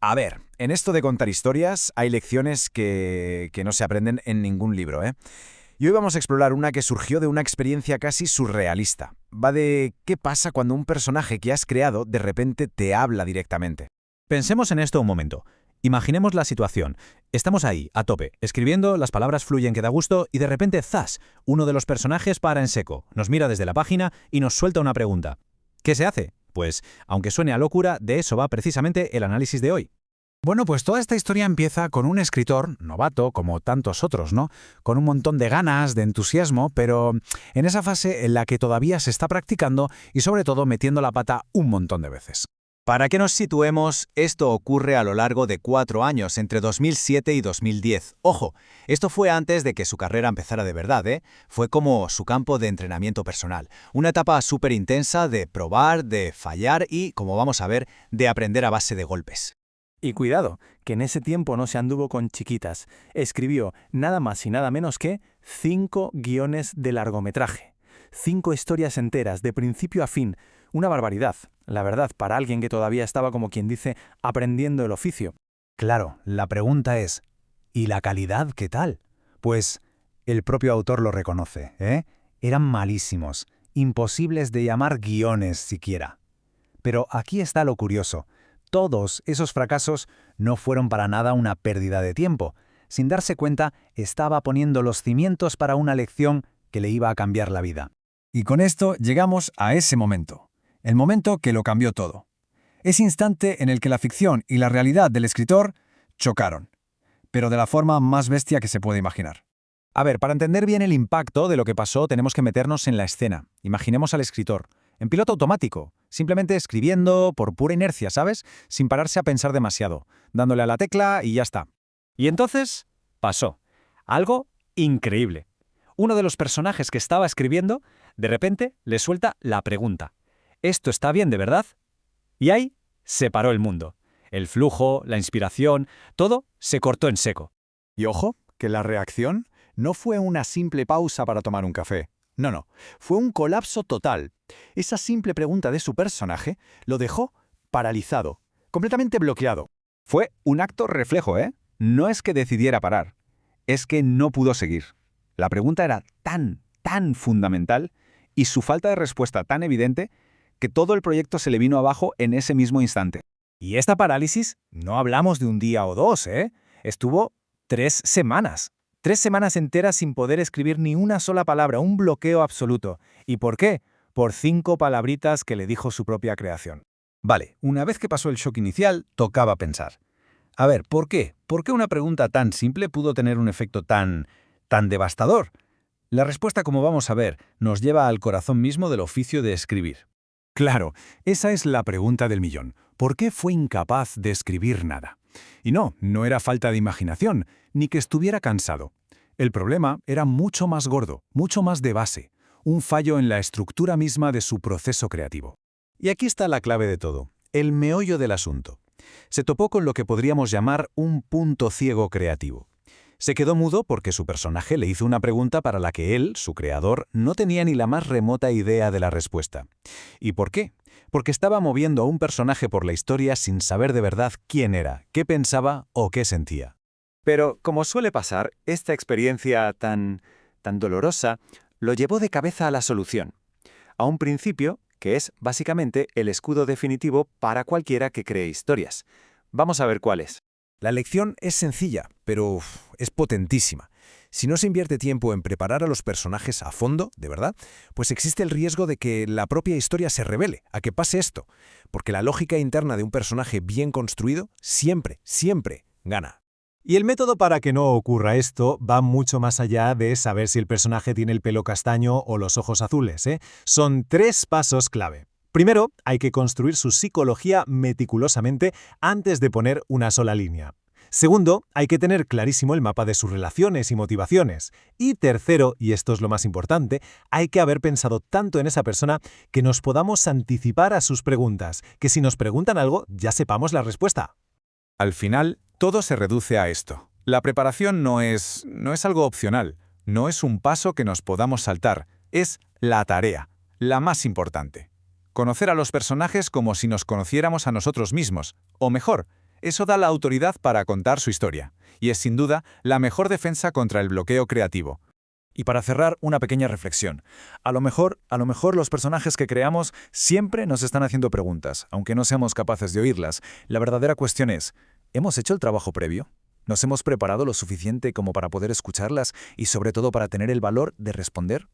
A ver, en esto de contar historias hay lecciones que no se aprenden en ningún libro, ¿eh? Y hoy vamos a explorar una que surgió de una experiencia casi surrealista. Va de qué pasa cuando un personaje que has creado de repente te habla directamente. Pensemos en esto un momento. Imaginemos la situación. Estamos ahí, a tope, escribiendo, las palabras fluyen que da gusto y de repente, ¡zas!, uno de los personajes para en seco, nos mira desde la página y nos suelta una pregunta. ¿Qué se hace? Pues, aunque suene a locura, de eso va precisamente el análisis de hoy. Bueno, pues toda esta historia empieza con un escritor, novato, como tantos otros, ¿no? Con un montón de ganas, de entusiasmo, pero en esa fase en la que todavía se está practicando y sobre todo metiendo la pata un montón de veces. Para que nos situemos, esto ocurre a lo largo de 4 años, entre 2007 y 2010. Ojo, esto fue antes de que su carrera empezara de verdad, ¿eh? Fue como su campo de entrenamiento personal. Una etapa súper intensa de probar, de fallar y, como vamos a ver, de aprender a base de golpes. Y cuidado, que en ese tiempo no se anduvo con chiquitas. Escribió nada más y nada menos que 5 guiones de largometraje. 5 historias enteras, de principio a fin. Una barbaridad, la verdad, para alguien que todavía estaba, como quien dice, aprendiendo el oficio. Claro, la pregunta es, ¿y la calidad qué tal? Pues el propio autor lo reconoce, ¿eh? Eran malísimos, imposibles de llamar guiones siquiera. Pero aquí está lo curioso. Todos esos fracasos no fueron para nada una pérdida de tiempo. Sin darse cuenta, estaba poniendo los cimientos para una lección que le iba a cambiar la vida. Y con esto llegamos a ese momento. El momento que lo cambió todo. Ese instante en el que la ficción y la realidad del escritor chocaron. Pero de la forma más bestia que se puede imaginar. A ver, para entender bien el impacto de lo que pasó, tenemos que meternos en la escena. Imaginemos al escritor, en piloto automático, simplemente escribiendo por pura inercia, ¿sabes? Sin pararse a pensar demasiado, dándole a la tecla y ya está. Y entonces pasó algo increíble. Uno de los personajes que estaba escribiendo, de repente le suelta la pregunta. ¿Esto está bien de verdad? Y ahí se paró el mundo. El flujo, la inspiración, todo se cortó en seco. Y ojo, que la reacción no fue una simple pausa para tomar un café. No, fue un colapso total. Esa simple pregunta de su personaje lo dejó paralizado, completamente bloqueado. Fue un acto reflejo, ¿eh? No es que decidiera parar, es que no pudo seguir. La pregunta era tan fundamental y su falta de respuesta tan evidente que todo el proyecto se le vino abajo en ese mismo instante. Y esta parálisis, no hablamos de un día o dos, ¿eh? Estuvo 3 semanas. 3 semanas enteras sin poder escribir ni una sola palabra, un bloqueo absoluto. ¿Y por qué? Por 5 palabritas que le dijo su propia creación. Vale, una vez que pasó el shock inicial, tocaba pensar. A ver, ¿por qué? ¿Por qué una pregunta tan simple pudo tener un efecto tan devastador? La respuesta, como vamos a ver, nos lleva al corazón mismo del oficio de escribir. Claro, esa es la pregunta del millón. ¿Por qué fue incapaz de escribir nada? Y no era falta de imaginación, ni que estuviera cansado. El problema era mucho más gordo, mucho más de base, un fallo en la estructura misma de su proceso creativo. Y aquí está la clave de todo, el meollo del asunto. Se topó con lo que podríamos llamar un punto ciego creativo. Se quedó mudo porque su personaje le hizo una pregunta para la que él, su creador, no tenía ni la más remota idea de la respuesta. ¿Y por qué? Porque estaba moviendo a un personaje por la historia sin saber de verdad quién era, qué pensaba o qué sentía. Pero, como suele pasar, esta experiencia tan dolorosa lo llevó de cabeza a la solución. A un principio, que es básicamente el escudo definitivo para cualquiera que cree historias. Vamos a ver cuál es. La lección es sencilla, pero es potentísima. Si no se invierte tiempo en preparar a los personajes a fondo, de verdad, pues existe el riesgo de que la propia historia se revele, a que pase esto, porque la lógica interna de un personaje bien construido siempre gana. Y el método para que no ocurra esto va mucho más allá de saber si el personaje tiene el pelo castaño o los ojos azules, ¿eh? Son 3 pasos clave. Primero, hay que construir su psicología meticulosamente antes de poner una sola línea. Segundo, hay que tener clarísimo el mapa de sus relaciones y motivaciones. Y tercero, y esto es lo más importante, hay que haber pensado tanto en esa persona que nos podamos anticipar a sus preguntas, que si nos preguntan algo, ya sepamos la respuesta. Al final, todo se reduce a esto. La preparación no es algo opcional, no es un paso que nos podamos saltar, es la tarea, la más importante. Conocer a los personajes como si nos conociéramos a nosotros mismos, o mejor, Eso da la autoridad para contar su historia, y es sin duda la mejor defensa contra el bloqueo creativo. Y para cerrar, una pequeña reflexión. A lo mejor los personajes que creamos siempre nos están haciendo preguntas, aunque no seamos capaces de oírlas. La verdadera cuestión es, ¿hemos hecho el trabajo previo? ¿Nos hemos preparado lo suficiente como para poder escucharlas y sobre todo para tener el valor de responder?